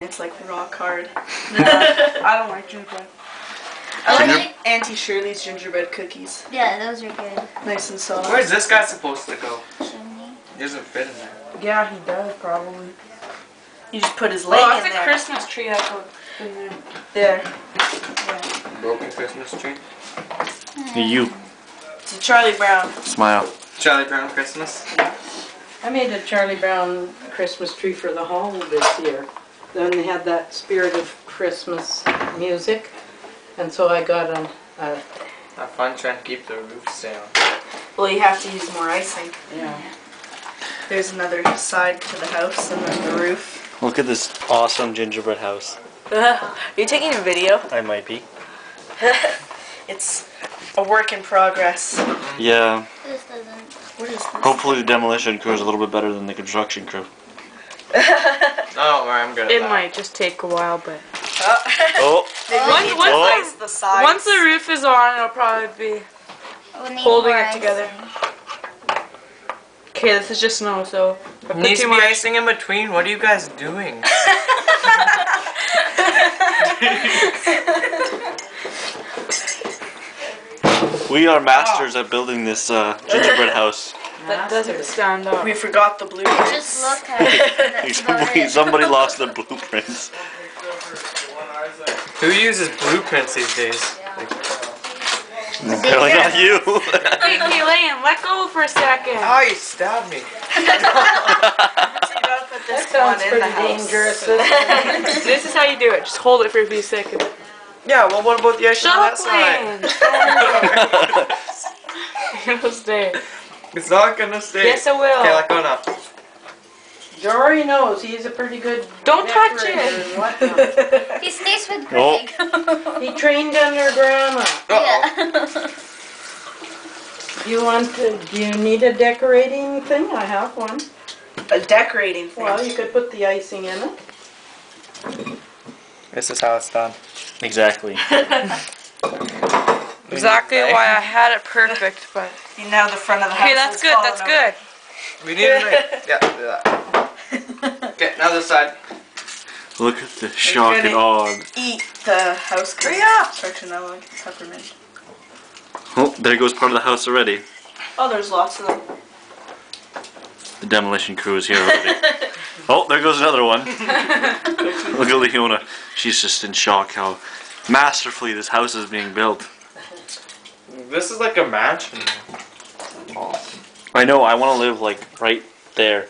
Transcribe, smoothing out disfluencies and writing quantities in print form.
It's like rock hard. I don't like gingerbread. I like Auntie Shirley's gingerbread cookies. Yeah, those are good. Nice and soft. Where's this guy supposed to go? Chimney. He doesn't fit in there. Yeah, he does probably. You just put his leg Oh, in that's a there. Christmas tree I put in there. There. Broken Christmas tree. You. It's a Charlie Brown. Smile. Charlie Brown Christmas. I made a Charlie Brown Christmas tree for the hall this year. Then they had that spirit of Christmas music, and so I got a Have fun trying to keep the roofs down. Well, you have to use more icing. yeah. There's another side to the house and then the roof. Look at this awesome gingerbread house. Are you taking a video? I might be. It's a work in progress. Yeah. This doesn't. What is this? Hopefully the demolition crew is a little bit better than the construction crew. Oh, I'm good at It that. might just take a while, but Oh. They really need to Oh. ice the sides. once the roof is on, it'll probably be We'll need holding more it together. icing. Okay, this is just snow, so if I put Needs too to be much. icing in between. What are you guys doing? We are masters at building this gingerbread house. That doesn't stand up. We forgot the blueprints. Just look at it. That's about it. Somebody lost their blueprints. Who uses blueprints these days? Apparently not you. Hey, Lane, let go for a second. Oh, you stabbed me. So you gotta put this Sounds one in pretty the house. dangerous. This is how you do it. Just hold it for a few seconds. Yeah, well, what about the icing on that Shut side? up, Lane. It'll stay. It's not gonna stay. Yes, it will. Okay, let go now. Jory knows he's a pretty good Don't touch decorator it. and whatnot. He stays with Oh. Greg. He trained under Grandma. Uh-oh. Yeah. Do you need a decorating thing? I have one. A decorating thing. Well, you could put the icing in it. This is how it's done. Exactly. Exactly why I had it perfect, but You know the front of the house. okay, that's is good. falling That's over. good. We need a knife. Yeah, do that. Okay, now this side. Look at the shock and awe. Eat the house construction. I like peppermint. Oh, there goes part of the house already. Oh, there's lots of them. The demolition crew is here already. Oh, there goes another one. Look at Leona. She's just in shock how masterfully this house is being built. This is like a mansion. I know, I want to live like right there.